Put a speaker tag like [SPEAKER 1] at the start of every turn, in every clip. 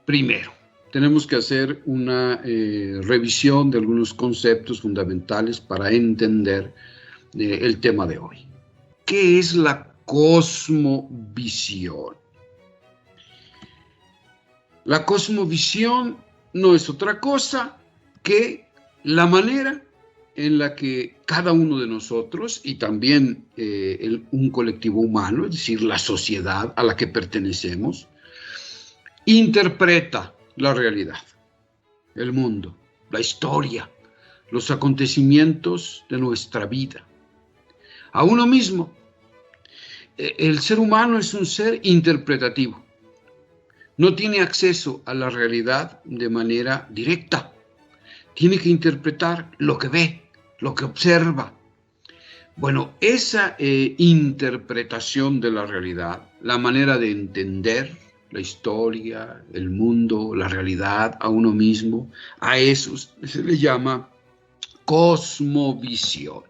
[SPEAKER 1] Primero, tenemos que hacer una revisión de algunos conceptos fundamentales para entender el tema de hoy. ¿Qué es la cosmovisión? La cosmovisión no es otra cosa que la manera en la que cada uno de nosotros y también un colectivo humano, es decir, la sociedad a la que pertenecemos, interpreta la realidad, el mundo, la historia, los acontecimientos de nuestra vida. A uno mismo, el ser humano es un ser interpretativo. No tiene acceso a la realidad de manera directa. Tiene que interpretar lo que ve, lo que observa. Bueno, esa interpretación de la realidad, la manera de entender la historia, el mundo, la realidad, a uno mismo, a eso se le llama cosmovisión.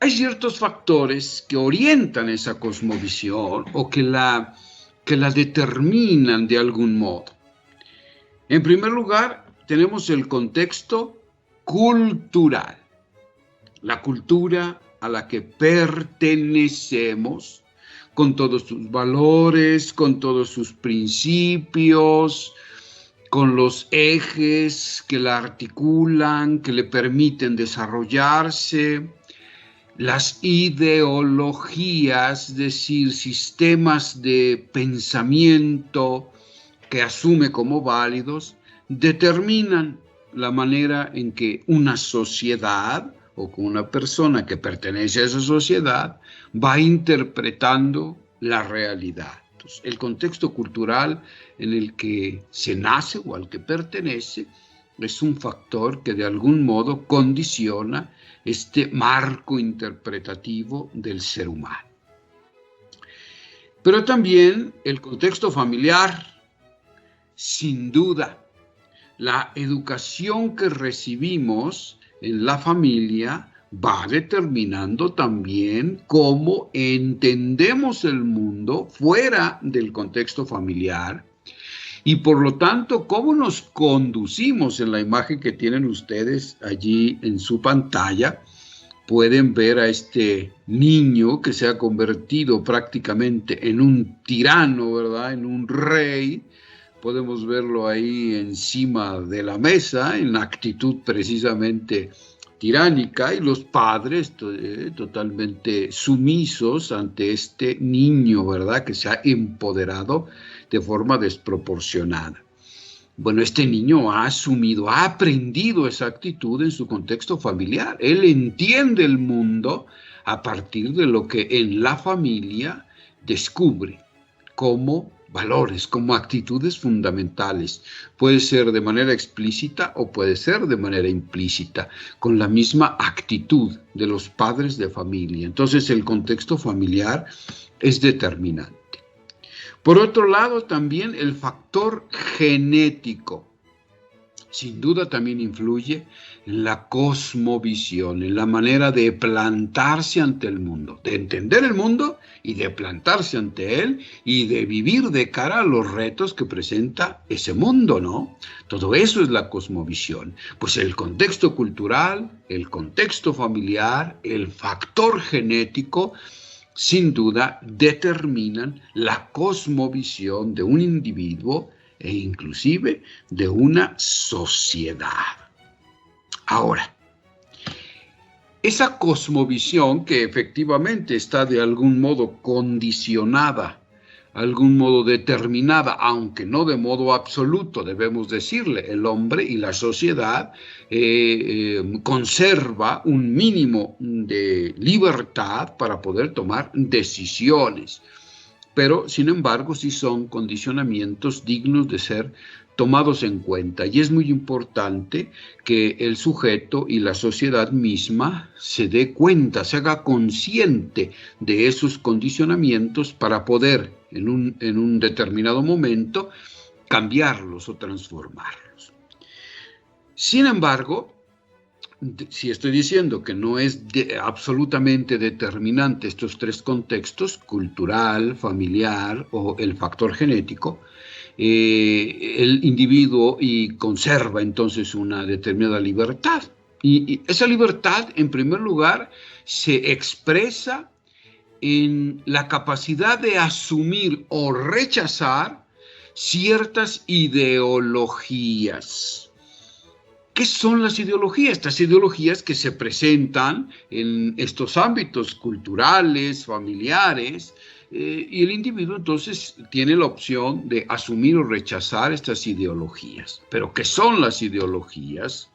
[SPEAKER 1] Hay ciertos factores que orientan esa cosmovisión o que la determinan de algún modo. En primer lugar, tenemos el contexto cultural, la cultura a la que pertenecemos, con todos sus valores, con todos sus principios, con los ejes que la articulan, que le permiten desarrollarse, las ideologías, es decir, sistemas de pensamiento que asume como válidos, determinan la manera en que una sociedad o con una persona que pertenece a esa sociedad va interpretando la realidad. Entonces, el contexto cultural en el que se nace o al que pertenece es un factor que de algún modo condiciona este marco interpretativo del ser humano. Pero también el contexto familiar, sin duda, la educación que recibimos en la familia va determinando también cómo entendemos el mundo fuera del contexto familiar y por lo tanto cómo nos conducimos. En la imagen que tienen ustedes allí en su pantalla. Pueden ver a este niño que se ha convertido prácticamente en un tirano, ¿verdad? En un rey. Podemos verlo ahí encima de la mesa, en actitud precisamente tiránica, y los padres totalmente sumisos ante este niño, ¿verdad? Que se ha empoderado de forma desproporcionada. Bueno, este niño ha asumido, ha aprendido esa actitud en su contexto familiar. Él entiende el mundo a partir de lo que en la familia descubre como valores, como actitudes fundamentales. Puede ser de manera explícita o puede ser de manera implícita, con la misma actitud de los padres de familia. Entonces, el contexto familiar es determinante. Por otro lado, también el factor genético, sin duda también influye en la cosmovisión, en la manera de plantarse ante el mundo, de entender el mundo y de plantarse ante él y de vivir de cara a los retos que presenta ese mundo, ¿no? Todo eso es la cosmovisión. Pues el contexto cultural, el contexto familiar, el factor genético, sin duda determinan la cosmovisión de un individuo e inclusive de una sociedad. Ahora, esa cosmovisión que efectivamente está de algún modo condicionada, algún modo determinada, aunque no de modo absoluto, debemos decirle, el hombre y la sociedad conserva un mínimo de libertad para poder tomar decisiones. Pero, sin embargo, sí son condicionamientos dignos de ser tomados en cuenta. Y es muy importante que el sujeto y la sociedad misma se dé cuenta, se haga consciente de esos condicionamientos para poder, en un determinado momento, cambiarlos o transformarlos. Sin embargo, si estoy diciendo que no es absolutamente determinante estos tres contextos, cultural, familiar o el factor genético, el individuo conserva entonces una determinada libertad. Y esa libertad, en primer lugar, se expresa en la capacidad de asumir o rechazar ciertas ideologías. ¿Qué son las ideologías? Estas ideologías que se presentan en estos ámbitos culturales, familiares, y el individuo entonces tiene la opción de asumir o rechazar estas ideologías. ¿Pero qué son las ideologías?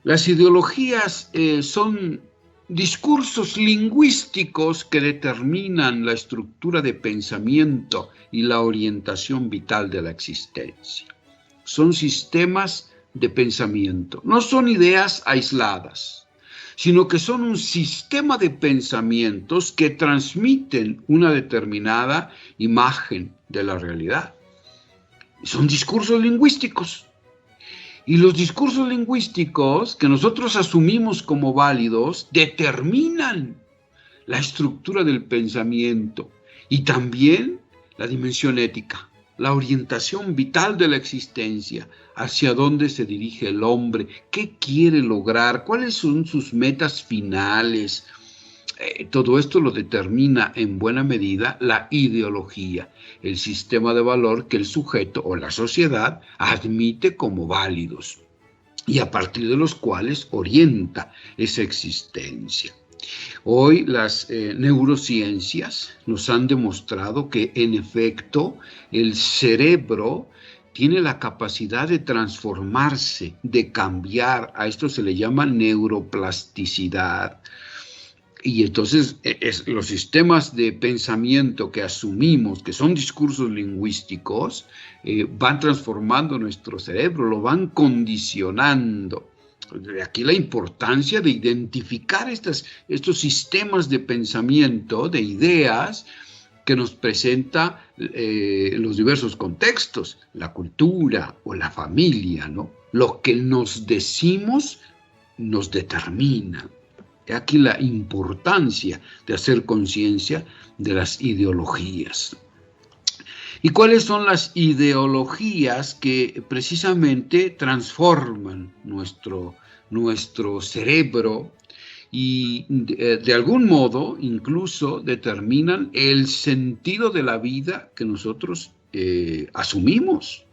[SPEAKER 1] Las ideologías son discursos lingüísticos que determinan la estructura de pensamiento y la orientación vital de la existencia. Son sistemas de pensamiento, no son ideas aisladas, sino que son un sistema de pensamientos que transmiten una determinada imagen de la realidad. Son discursos lingüísticos. Y los discursos lingüísticos que nosotros asumimos como válidos determinan la estructura del pensamiento y también la dimensión ética, la orientación vital de la existencia, hacia dónde se dirige el hombre, qué quiere lograr, cuáles son sus metas finales. Todo esto lo determina en buena medida la ideología, el sistema de valor que el sujeto o la sociedad admite como válidos y a partir de los cuales orienta esa existencia. Hoy las neurociencias nos han demostrado que en efecto el cerebro tiene la capacidad de transformarse, de cambiar. A esto se le llama neuroplasticidad. Y entonces los sistemas de pensamiento que asumimos, que son discursos lingüísticos, van transformando nuestro cerebro, lo van condicionando. De aquí la importancia de identificar estos sistemas de pensamiento, de ideas, que nos presenta los diversos contextos, la cultura o la familia, ¿no? Lo que nos decimos nos determina. Aquí la importancia de hacer conciencia de las ideologías. ¿Y cuáles son las ideologías que precisamente transforman nuestro cerebro y de algún modo incluso determinan el sentido de la vida que nosotros asumimos?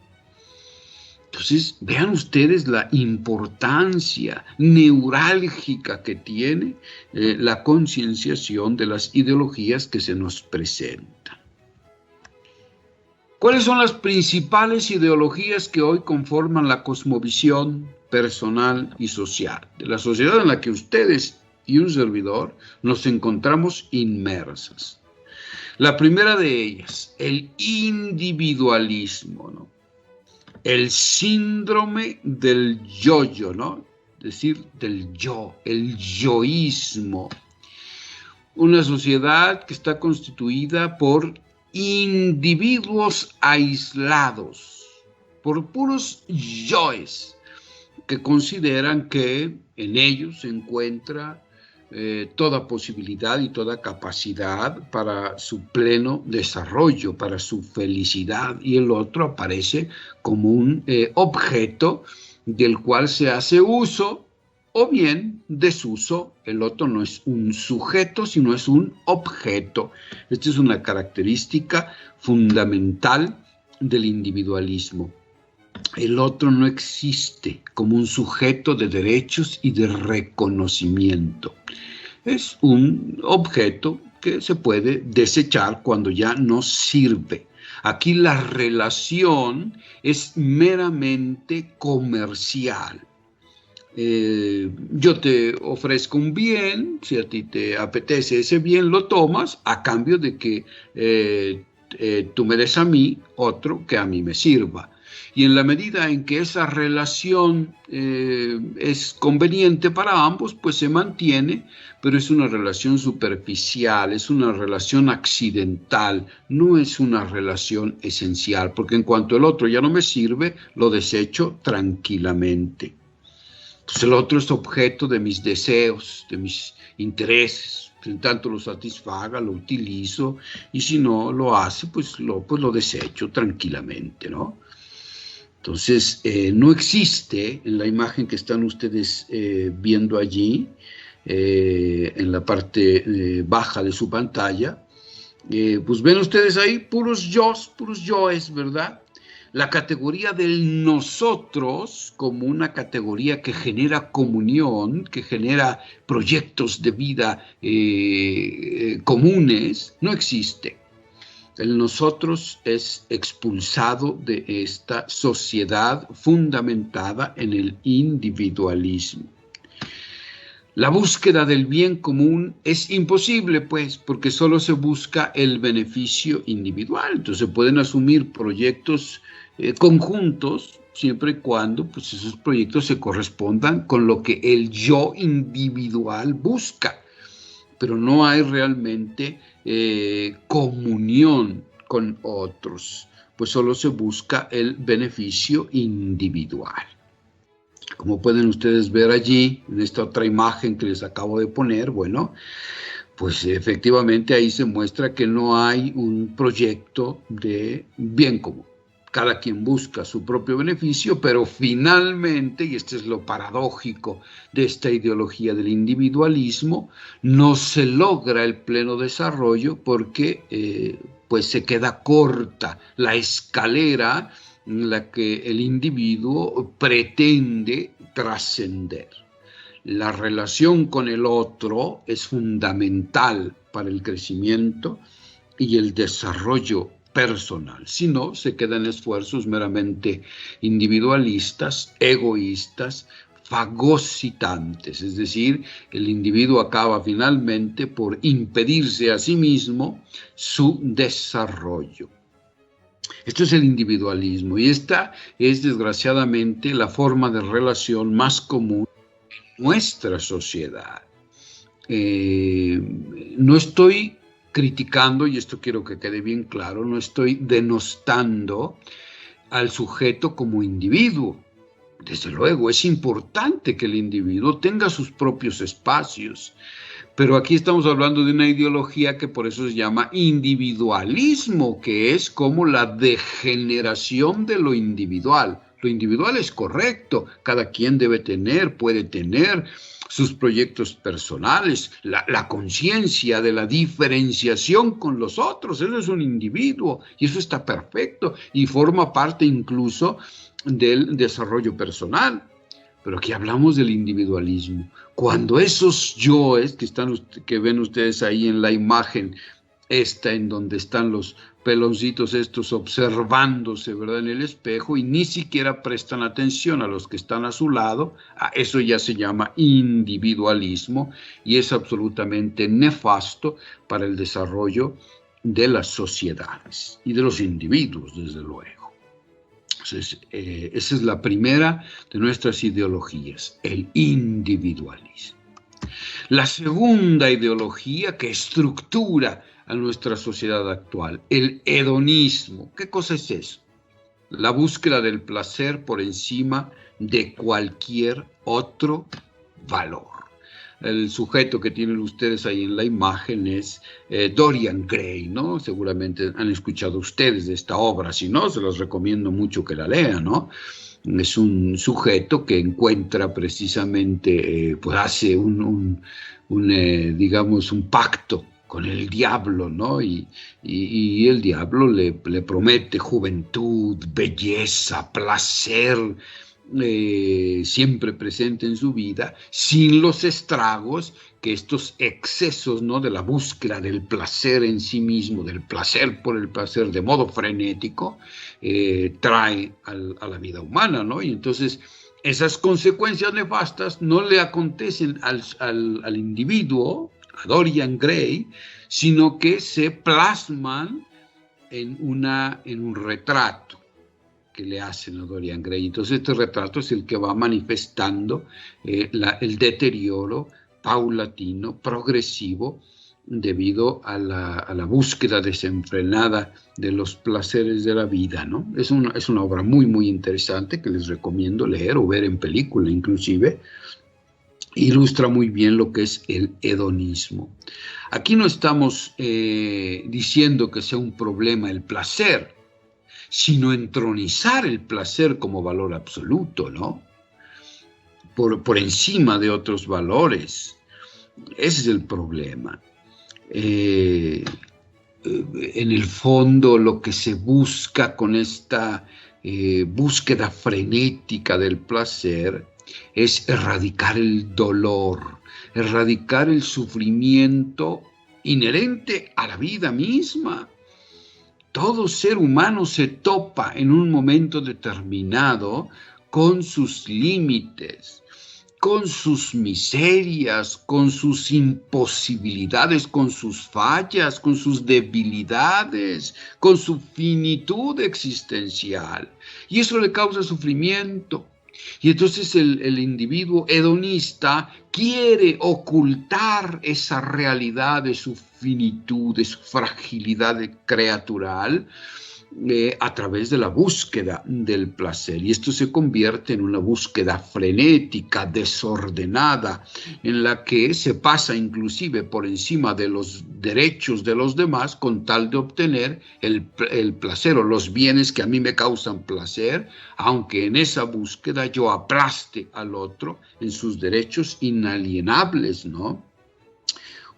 [SPEAKER 1] Entonces, vean ustedes la importancia neurálgica que tiene la concienciación de las ideologías que se nos presentan. ¿Cuáles son las principales ideologías que hoy conforman la cosmovisión personal y social de la sociedad en la que ustedes y un servidor nos encontramos inmersas? La primera de ellas, el individualismo, ¿no? El síndrome del yo-yo, ¿no? Es decir, del yo, el yoísmo. Una sociedad que está constituida por individuos aislados, por puros yoes, que consideran que en ellos se encuentra toda posibilidad y toda capacidad para su pleno desarrollo, para su felicidad, y el otro aparece como un objeto del cual se hace uso o bien desuso. El otro no es un sujeto, sino es un objeto. Esta es una característica fundamental del individualismo. El otro no existe como un sujeto de derechos y de reconocimiento. Es un objeto que se puede desechar cuando ya no sirve. Aquí la relación es meramente comercial. Yo te ofrezco un bien, si a ti te apetece ese bien, lo tomas a cambio de que tú me des a mí otro que a mí me sirva. Y en la medida en que esa relación es conveniente para ambos, pues se mantiene, pero es una relación superficial, es una relación accidental, no es una relación esencial, porque en cuanto el otro ya no me sirve, lo desecho tranquilamente. Pues el otro es objeto de mis deseos, de mis intereses. En tanto lo satisfaga, lo utilizo, y si no lo hace, pues lo desecho tranquilamente, ¿no? Entonces, no existe en la imagen que están ustedes viendo allí, en la parte baja de su pantalla, pues ven ustedes ahí puros yoes, ¿verdad? La categoría del nosotros como una categoría que genera comunión, que genera proyectos de vida comunes, no existe. El nosotros es expulsado de esta sociedad fundamentada en el individualismo. La búsqueda del bien común es imposible, pues, porque solo se busca el beneficio individual. Entonces se pueden asumir proyectos conjuntos siempre y cuando pues, esos proyectos se correspondan con lo que el yo individual busca. Pero no hay realmente comunión con otros, pues solo se busca el beneficio individual. Como pueden ustedes ver allí, en esta otra imagen que les acabo de poner, bueno, pues efectivamente ahí se muestra que no hay un proyecto de bien común. Cada quien busca su propio beneficio, pero finalmente, y esto es lo paradójico de esta ideología del individualismo, no se logra el pleno desarrollo porque pues se queda corta la escalera en la que el individuo pretende trascender. La relación con el otro es fundamental para el crecimiento y el desarrollo personal. Si no, se quedan esfuerzos meramente individualistas, egoístas, fagocitantes, es decir, el individuo acaba finalmente por impedirse a sí mismo su desarrollo. Esto es el individualismo y esta es desgraciadamente la forma de relación más común en nuestra sociedad. No estoy criticando, y esto quiero que quede bien claro, no estoy denostando al sujeto como individuo. Desde luego, es importante que el individuo tenga sus propios espacios, pero aquí estamos hablando de una ideología que por eso se llama individualismo, que es como la degeneración de lo individual. Lo individual es correcto, cada quien debe tener, puede tener sus proyectos personales, la conciencia de la diferenciación con los otros, eso es un individuo y eso está perfecto y forma parte incluso del desarrollo personal. Pero aquí hablamos del individualismo. Cuando esos yoes que ven ustedes ahí en la imagen, esta en donde están los peloncitos estos observándose, ¿verdad?, en el espejo y ni siquiera prestan atención a los que están a su lado, eso ya se llama individualismo y es absolutamente nefasto para el desarrollo de las sociedades y de los individuos, desde luego. Entonces, esa es la primera de nuestras ideologías, el individualismo. La segunda ideología que estructura a nuestra sociedad actual, el hedonismo. ¿Qué cosa es eso? La búsqueda del placer por encima de cualquier otro valor. El sujeto que tienen ustedes ahí en la imagen es Dorian Gray, ¿no? Seguramente han escuchado ustedes de esta obra, si no, se los recomiendo mucho que la lean, ¿no? Es un sujeto que encuentra precisamente, pues hace digamos, un pacto con el diablo, ¿no? Y el diablo le promete juventud, belleza, placer, siempre presente en su vida, sin los estragos que estos excesos, ¿no?, de la búsqueda del placer en sí mismo, del placer por el placer de modo frenético, trae a la vida humana, ¿no? Y entonces esas consecuencias nefastas no le acontecen al individuo, a Dorian Gray, sino que se plasman en un retrato que le hacen a Dorian Gray. Entonces este retrato es el que va manifestando el deterioro paulatino, progresivo debido a la búsqueda desenfrenada de los placeres de la vida, ¿no? Es una obra muy, muy interesante que les recomiendo leer o ver en película inclusive. Ilustra muy bien lo que es el hedonismo. Aquí no estamos diciendo que sea un problema el placer, sino entronizar el placer como valor absoluto, ¿no? Por encima de otros valores. Ese es el problema. En el fondo, lo que se busca con esta búsqueda frenética del placer es erradicar el dolor, erradicar el sufrimiento inherente a la vida misma. Todo ser humano se topa en un momento determinado con sus límites, con sus miserias, con sus imposibilidades, con sus fallas, con sus debilidades, con su finitud existencial. Y eso le causa sufrimiento. Y entonces el individuo hedonista quiere ocultar esa realidad de su finitud, de su fragilidad creatural, a través de la búsqueda del placer. Y esto se convierte en una búsqueda frenética, desordenada, en la que se pasa inclusive por encima de los derechos de los demás con tal de obtener el placer o los bienes que a mí me causan placer, aunque en esa búsqueda yo aplaste al otro en sus derechos inalienables, ¿no?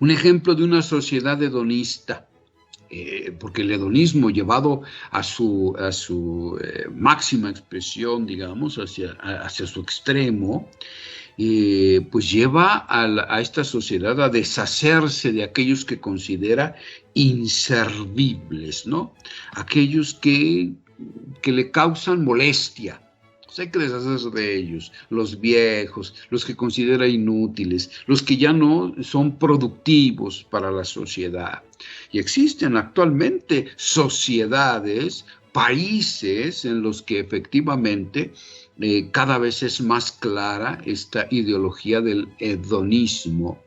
[SPEAKER 1] Un ejemplo de una sociedad hedonista, porque el hedonismo llevado a su máxima expresión, digamos, hacia su extremo, pues lleva a esta sociedad a deshacerse de aquellos que considera inservibles, ¿no? Aquellos que le causan molestia. Hay que deshacerse de ellos, los viejos, los que considera inútiles, los que ya no son productivos para la sociedad. Y existen actualmente sociedades, países en los que efectivamente cada vez es más clara esta ideología del hedonismo,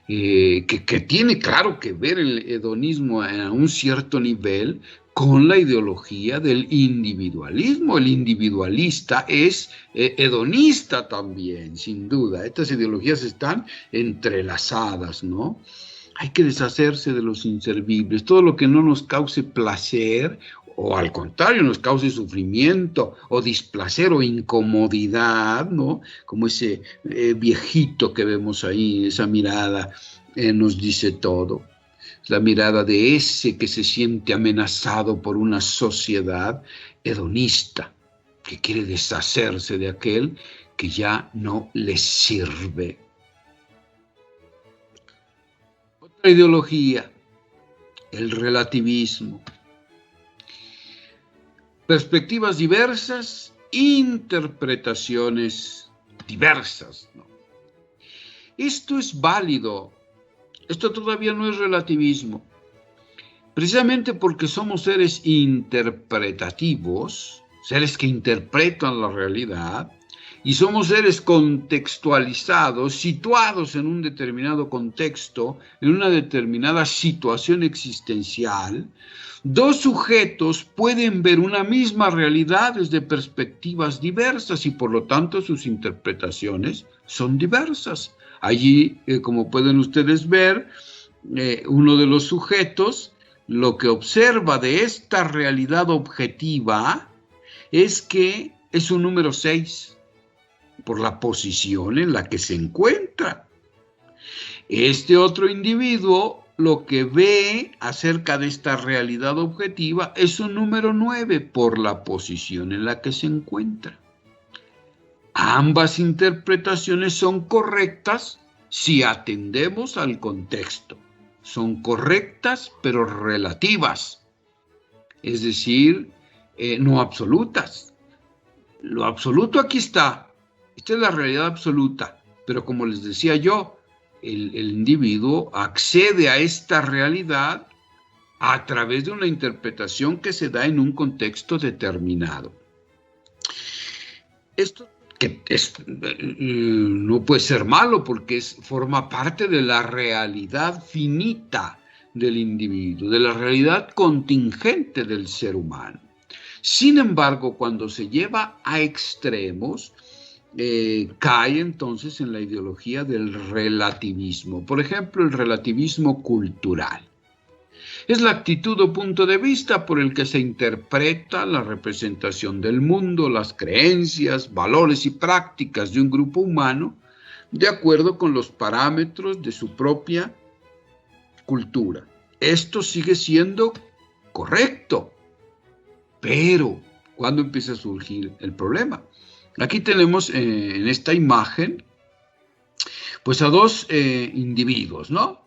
[SPEAKER 1] que tiene claro que ver el hedonismo a un cierto nivel con la ideología del individualismo. El individualista es hedonista también, sin duda. Estas ideologías están entrelazadas, ¿no? Hay que deshacerse de los inservibles. Todo lo que no nos cause placer, o al contrario, nos cause sufrimiento, o displacer, o incomodidad, ¿no? Como ese viejito que vemos ahí, esa mirada nos dice todo. La mirada de ese que se siente amenazado por una sociedad hedonista, que quiere deshacerse de aquel que ya no le sirve. Otra ideología, el relativismo. Perspectivas diversas, interpretaciones diversas, ¿no? Esto es válido. Esto todavía no es relativismo, precisamente porque somos seres interpretativos, seres que interpretan la realidad, y somos seres contextualizados, situados en un determinado contexto, en una determinada situación existencial. Dos sujetos pueden ver una misma realidad desde perspectivas diversas y por lo tanto sus interpretaciones son diversas. Allí, como pueden ustedes ver, uno de los sujetos lo que observa de esta realidad objetiva es que es un número 6 por la posición en la que se encuentra. Este otro individuo lo que ve acerca de esta realidad objetiva es un número 9 por la posición en la que se encuentra. Ambas interpretaciones son correctas si atendemos al contexto. Son correctas, pero relativas, es decir, no absolutas. Lo absoluto aquí está. Esta es la realidad absoluta, pero como les decía yo, el individuo accede a esta realidad a través de una interpretación que se da en un contexto determinado. Estos que no puede ser malo porque forma parte de la realidad finita del individuo, de la realidad contingente del ser humano. Sin embargo, cuando se lleva a extremos, cae entonces en la ideología del relativismo. Por ejemplo, el relativismo cultural. Es la actitud o punto de vista por el que se interpreta la representación del mundo, las creencias, valores y prácticas de un grupo humano de acuerdo con los parámetros de su propia cultura. Esto sigue siendo correcto, pero ¿cuándo empieza a surgir el problema? Aquí tenemos en esta imagen pues a dos individuos, ¿no?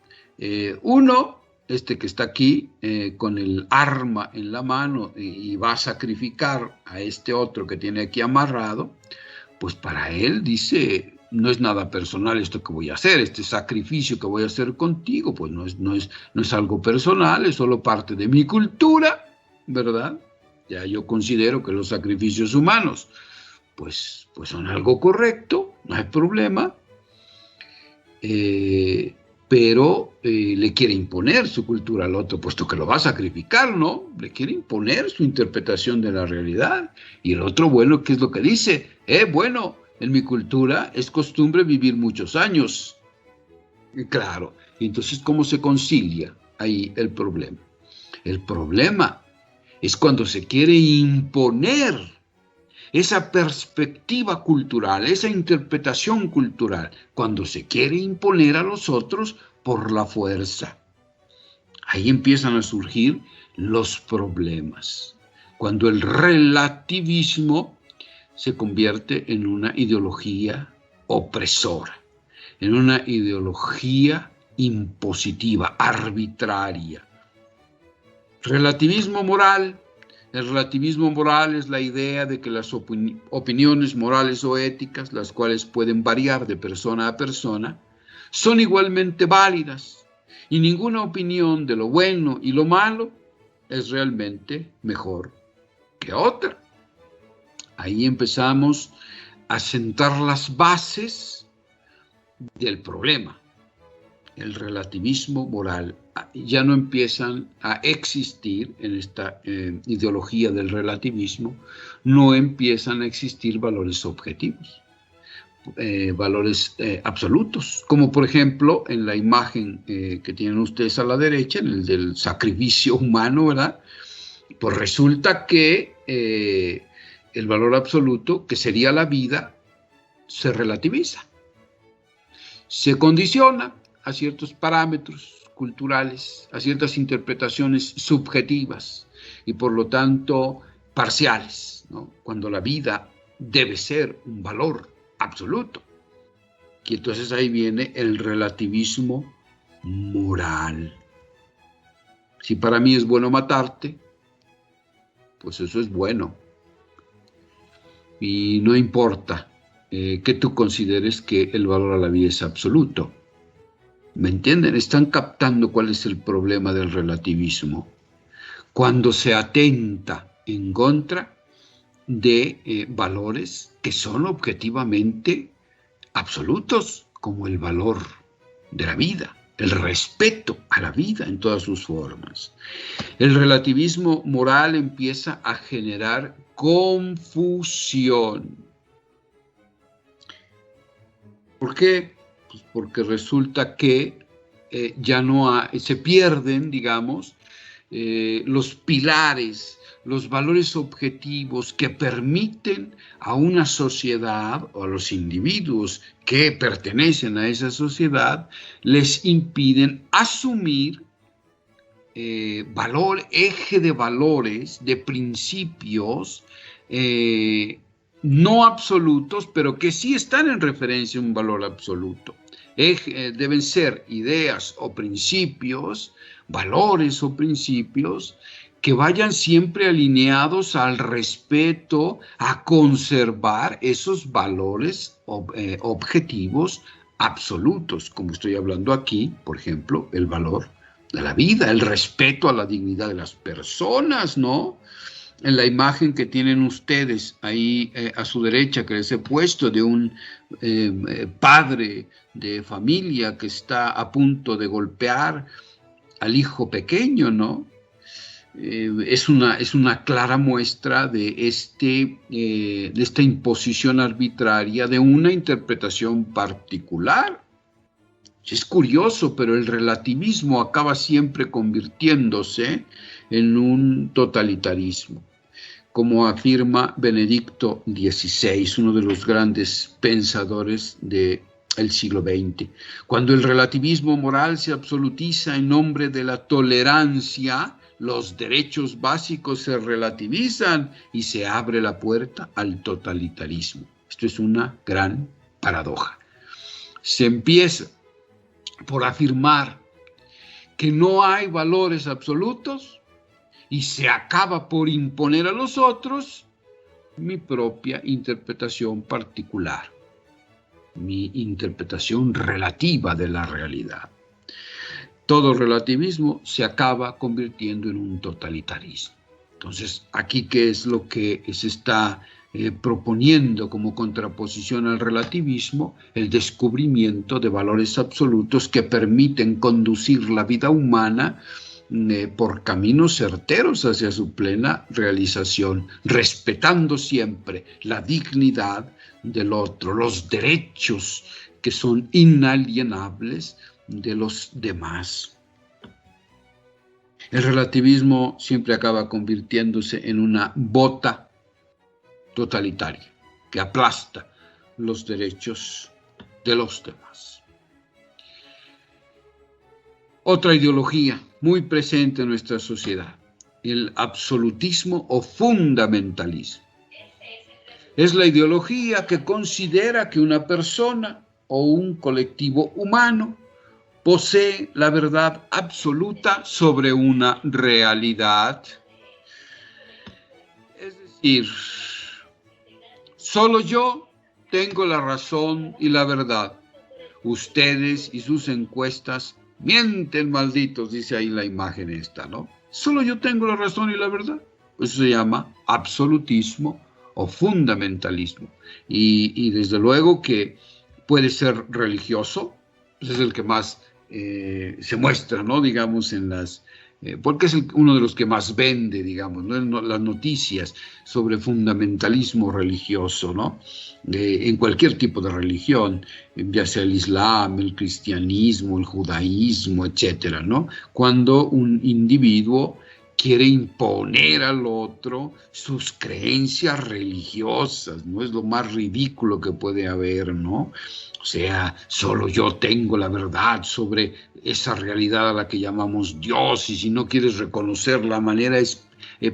[SPEAKER 1] Uno, que está aquí con el arma en la mano y va a sacrificar a este otro que tiene aquí amarrado, pues para él dice, no es nada personal esto que voy a hacer, este sacrificio que voy a hacer contigo, pues no es algo personal, es solo parte de mi cultura, ¿verdad? Ya yo considero que los sacrificios humanos, pues son algo correcto, no hay problema, pero le quiere imponer su cultura al otro, puesto que lo va a sacrificar, ¿no? Le quiere imponer su interpretación de la realidad. Y el otro, bueno, ¿qué es lo que dice? Bueno, en mi cultura es costumbre vivir muchos años. Y claro, entonces, ¿cómo se concilia ahí el problema? El problema es cuando se quiere imponer esa perspectiva cultural, esa interpretación cultural, cuando se quiere imponer a los otros por la fuerza. Ahí empiezan a surgir los problemas. Cuando el relativismo se convierte en una ideología opresora, en una ideología impositiva, arbitraria. Relativismo moral. El relativismo moral es la idea de que las opiniones morales o éticas, las cuales pueden variar de persona a persona, son igualmente válidas y ninguna opinión de lo bueno y lo malo es realmente mejor que otra. Ahí empezamos a sentar las bases del problema. El relativismo moral. Ya no empiezan a existir en esta ideología del relativismo, no empiezan a existir valores objetivos, valores absolutos, como por ejemplo en la imagen que tienen ustedes a la derecha, en el del sacrificio humano, ¿verdad? Pues resulta que el valor absoluto, que sería la vida, se relativiza, se condiciona a ciertos parámetros culturales, a ciertas interpretaciones subjetivas y por lo tanto parciales, ¿no? Cuando la vida debe ser un valor absoluto. Y entonces ahí viene el relativismo moral. Si para mí es bueno matarte, pues eso es bueno. Y no importa que tú consideres que el valor a la vida es absoluto. ¿Me entienden? Están captando cuál es el problema del relativismo. Cuando se atenta en contra de valores que son objetivamente absolutos, como el valor de la vida, el respeto a la vida en todas sus formas. El relativismo moral empieza a generar confusión. ¿Por qué? Pues porque resulta que ya no se pierden, digamos, los pilares, los valores objetivos que permiten a una sociedad o a los individuos que pertenecen a esa sociedad, les impiden asumir eje de valores, de principios, no absolutos, pero que sí están en referencia a un valor absoluto. Deben ser ideas o principios, valores o principios que vayan siempre alineados al respeto, a conservar esos valores objetivos absolutos, como estoy hablando aquí, por ejemplo, el valor de la vida, el respeto a la dignidad de las personas, ¿no? en la imagen que tienen ustedes ahí a su derecha, que les he puesto, de un padre de familia que está a punto de golpear al hijo pequeño, ¿no? Es una clara muestra de esta imposición arbitraria de una interpretación particular. Es curioso, pero el relativismo acaba siempre convirtiéndose en un totalitarismo, como afirma Benedicto XVI, uno de los grandes pensadores del siglo XX. Cuando el relativismo moral se absolutiza en nombre de la tolerancia, los derechos básicos se relativizan y se abre la puerta al totalitarismo. Esto es una gran paradoja. Se empieza por afirmar que no hay valores absolutos y se acaba por imponer a los otros mi propia interpretación particular, mi interpretación relativa de la realidad. Todo relativismo se acaba convirtiendo en un totalitarismo. Entonces, aquí, ¿qué es lo que se está proponiendo como contraposición al relativismo? El descubrimiento de valores absolutos que permiten conducir la vida humana por caminos certeros hacia su plena realización, respetando siempre la dignidad del otro, los derechos que son inalienables de los demás. El relativismo siempre acaba convirtiéndose en una bota totalitaria que aplasta los derechos de los demás. Otra ideología muy presente en nuestra sociedad, el absolutismo o fundamentalismo. Es la ideología que considera que una persona o un colectivo humano posee la verdad absoluta sobre una realidad. Es decir, solo yo tengo la razón y la verdad. Ustedes y sus encuestas mienten, malditos, dice ahí la imagen esta, ¿no? Solo yo tengo la razón y la verdad. Eso se llama absolutismo o fundamentalismo. Y desde luego que puede ser religioso, pues es el que más se muestra, ¿no? Digamos, en las... porque es uno de los que más vende, digamos, ¿no? Las noticias sobre fundamentalismo religioso, ¿no? En cualquier tipo de religión, ya sea el islam, el cristianismo, el judaísmo, etcétera, ¿no? Cuando un individuo quiere imponer al otro sus creencias religiosas, ¿no? Es lo más ridículo que puede haber, ¿no? O sea, solo yo tengo la verdad sobre esa realidad a la que llamamos Dios, y si no quieres reconocer la manera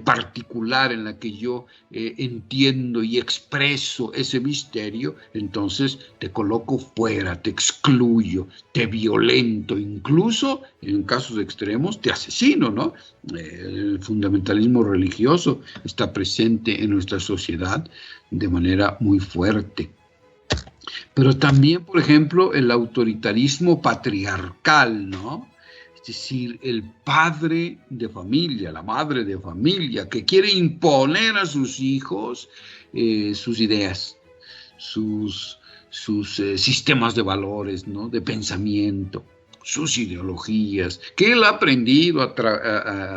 [SPEAKER 1] particular en la que yo entiendo y expreso ese misterio, entonces te coloco fuera, te excluyo, te violento, incluso en casos extremos te asesino, ¿no? El fundamentalismo religioso está presente en nuestra sociedad de manera muy fuerte. Pero también, por ejemplo, el autoritarismo patriarcal, ¿no? Es decir, el padre de familia, la madre de familia, que quiere imponer a sus hijos sus ideas, sus sistemas de valores, ¿no? De pensamiento, sus ideologías, que él ha aprendido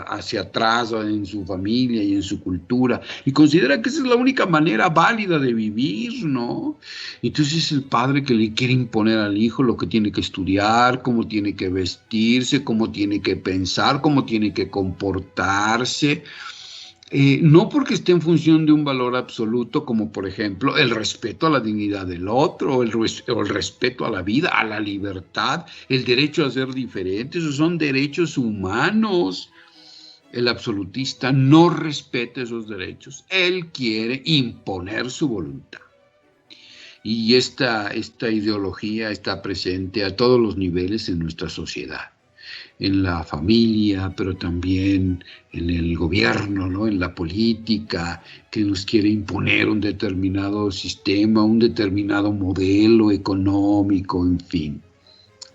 [SPEAKER 1] hacia atrás en su familia y en su cultura, y considera que esa es la única manera válida de vivir, ¿no? Entonces es el padre que le quiere imponer al hijo lo que tiene que estudiar, cómo tiene que vestirse, cómo tiene que pensar, cómo tiene que comportarse. No porque esté en función de un valor absoluto, como por ejemplo el respeto a la dignidad del otro, o el respeto a la vida, a la libertad, el derecho a ser diferente. Esos son derechos humanos. El absolutista no respeta esos derechos. Él quiere imponer su voluntad. Y esta ideología está presente a todos los niveles en nuestra sociedad. En la familia, pero también en el gobierno, ¿no? En la política, que nos quiere imponer un determinado sistema, un determinado modelo económico, en fin.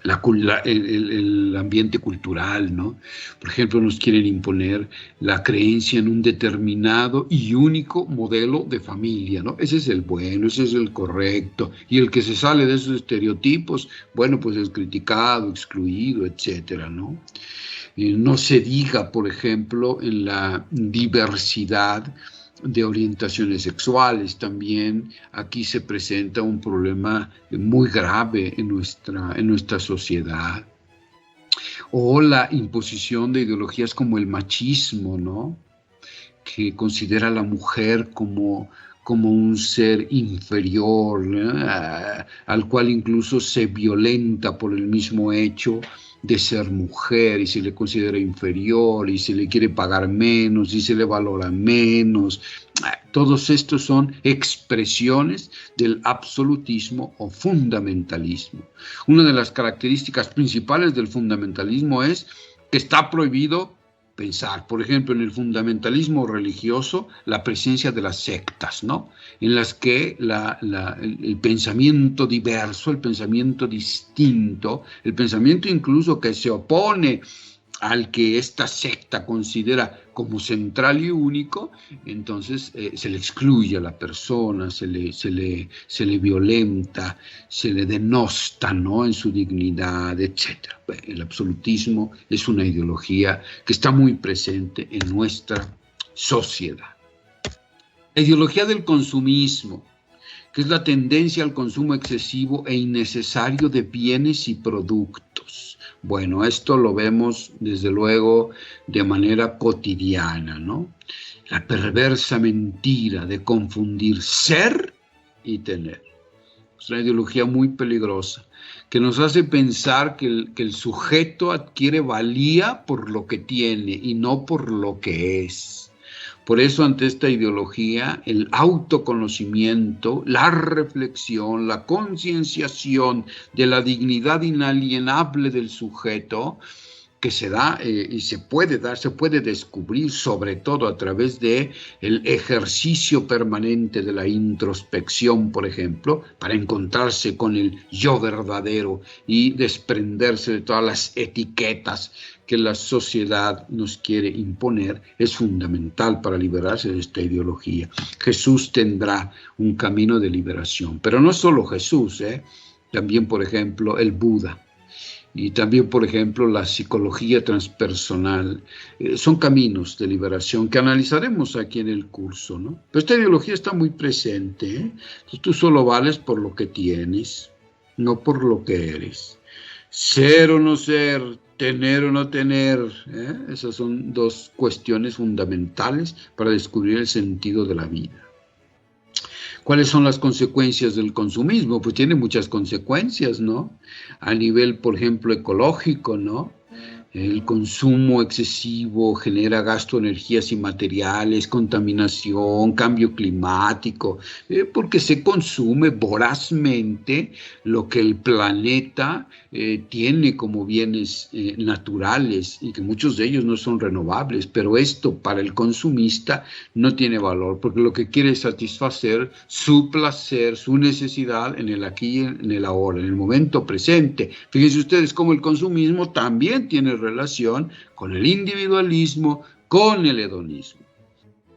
[SPEAKER 1] el ambiente cultural, ¿no? Por ejemplo, nos quieren imponer la creencia en un determinado y único modelo de familia, ¿no? Ese es el bueno, ese es el correcto, y el que se sale de esos estereotipos, bueno, pues es criticado, excluido, etcétera, ¿no? No se diga, por ejemplo, en la diversidad de orientaciones sexuales. También aquí se presenta un problema muy grave en nuestra sociedad. O la imposición de ideologías como el machismo, ¿no? Que considera a la mujer como un ser inferior, ¿no? Al cual incluso se violenta por el mismo hecho de ser mujer, y se le considera inferior, y se le quiere pagar menos, y se le valora menos. Todos estos son expresiones del absolutismo o fundamentalismo. Una de las características principales del fundamentalismo es que está prohibido pensar. Por ejemplo, en el fundamentalismo religioso, la presencia de las sectas, ¿no? En las que el pensamiento diverso, el pensamiento distinto, el pensamiento incluso que se opone al que esta secta considera como central y único, entonces se le excluye a la persona, se le violenta, se le denosta, ¿no? En su dignidad, etc. El absolutismo es una ideología que está muy presente en nuestra sociedad. La ideología del consumismo, que es la tendencia al consumo excesivo e innecesario de bienes y productos. Bueno, esto lo vemos desde luego de manera cotidiana, ¿no? La perversa mentira de confundir ser y tener. Es una ideología muy peligrosa que nos hace pensar que el sujeto adquiere valía por lo que tiene y no por lo que es. Por eso, ante esta ideología, el autoconocimiento, la reflexión, la concienciación de la dignidad inalienable del sujeto, que se da y se puede descubrir sobre todo a través de el ejercicio permanente de la introspección, por ejemplo, para encontrarse con el yo verdadero y desprenderse de todas las etiquetas que la sociedad nos quiere imponer, es fundamental para liberarse de esta ideología. Jesús tendrá un camino de liberación, pero no solo Jesús, también, por ejemplo, el Buda. Y también, por ejemplo, la psicología transpersonal, son caminos de liberación que analizaremos aquí en el curso, ¿no? Pero esta ideología está muy presente, ¿eh? Entonces, tú solo vales por lo que tienes, no por lo que eres. Ser o no ser, tener o no tener, esas son dos cuestiones fundamentales para descubrir el sentido de la vida. ¿Cuáles son las consecuencias del consumismo? Pues tiene muchas consecuencias, ¿no? A nivel, por ejemplo, ecológico, ¿no? El consumo excesivo genera gasto de energías y materiales, contaminación, cambio climático, porque se consume vorazmente lo que el planeta tiene como bienes naturales, y que muchos de ellos no son renovables, pero esto para el consumista no tiene valor, porque lo que quiere es satisfacer su placer, su necesidad en el aquí y en el ahora, en el momento presente. Fíjense ustedes cómo el consumismo también tiene relación con el individualismo, con el hedonismo.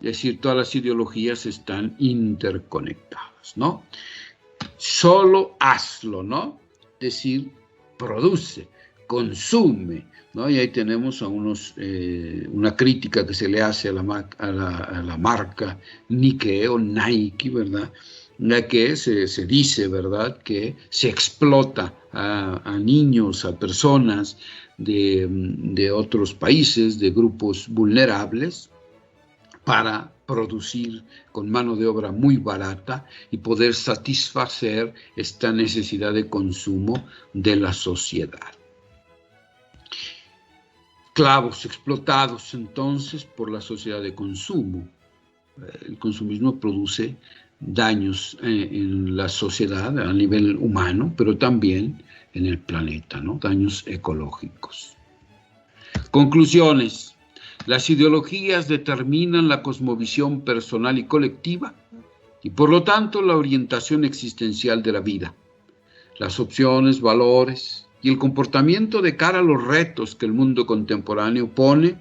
[SPEAKER 1] Es decir, todas las ideologías están interconectadas, ¿no? Solo hazlo, ¿no? Es decir, produce, consume, ¿no? Y ahí tenemos una crítica que se le hace a la marca Nike o Nike, ¿verdad? Ya que se dice, ¿verdad?, que se explota a niños, a personas de otros países, de grupos vulnerables, para producir con mano de obra muy barata y poder satisfacer esta necesidad de consumo de la sociedad. Esclavos explotados entonces por la sociedad de consumo. El consumismo produce daños en la sociedad a nivel humano, pero también en el planeta, ¿no? Daños ecológicos. Conclusiones. Las ideologías determinan la cosmovisión personal y colectiva y, por lo tanto, la orientación existencial de la vida. Las opciones, valores y el comportamiento de cara a los retos que el mundo contemporáneo pone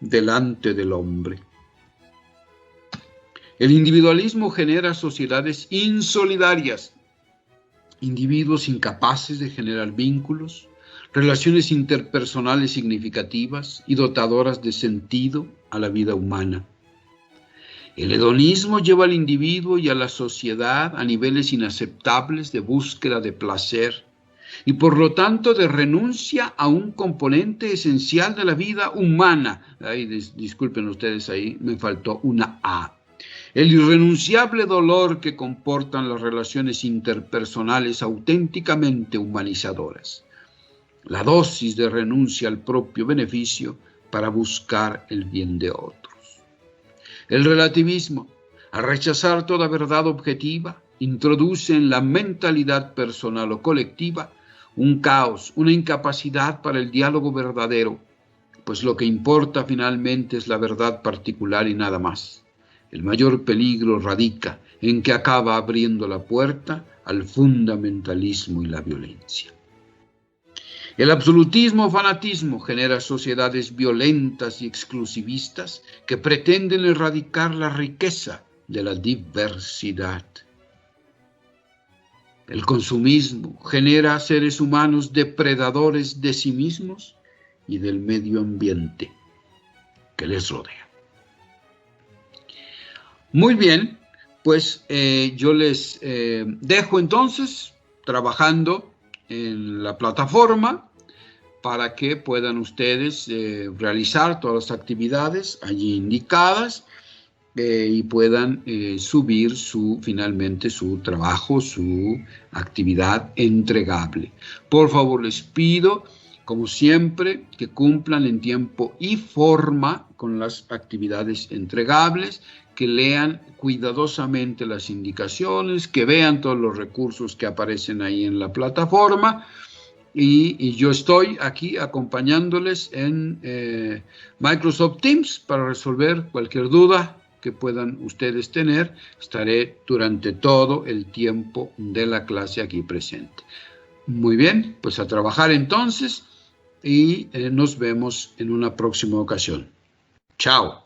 [SPEAKER 1] delante del hombre. El individualismo genera sociedades insolidarias, individuos incapaces de generar vínculos, relaciones interpersonales significativas y dotadoras de sentido a la vida humana. El hedonismo lleva al individuo y a la sociedad a niveles inaceptables de búsqueda de placer y por lo tanto de renuncia a un componente esencial de la vida humana. Ay, disculpen ustedes, ahí me faltó una A. El irrenunciable dolor que comportan las relaciones interpersonales auténticamente humanizadoras. La dosis de renuncia al propio beneficio para buscar el bien de otros. El relativismo, al rechazar toda verdad objetiva, introduce en la mentalidad personal o colectiva un caos, una incapacidad para el diálogo verdadero, pues lo que importa finalmente es la verdad particular y nada más. El mayor peligro radica en que acaba abriendo la puerta al fundamentalismo y la violencia. El absolutismo o fanatismo genera sociedades violentas y exclusivistas que pretenden erradicar la riqueza de la diversidad. El consumismo genera seres humanos depredadores de sí mismos y del medio ambiente que les rodea. Muy bien, pues yo les dejo entonces trabajando en la plataforma para que puedan ustedes realizar todas las actividades allí indicadas y puedan subir finalmente su trabajo, su actividad entregable. Por favor, les pido, como siempre, que cumplan en tiempo y forma con las actividades entregables, que lean cuidadosamente las indicaciones, que vean todos los recursos que aparecen ahí en la plataforma. Y yo estoy aquí acompañándoles en Microsoft Teams para resolver cualquier duda que puedan ustedes tener. Estaré durante todo el tiempo de la clase aquí presente. Muy bien, pues a trabajar entonces y nos vemos en una próxima ocasión. Chao.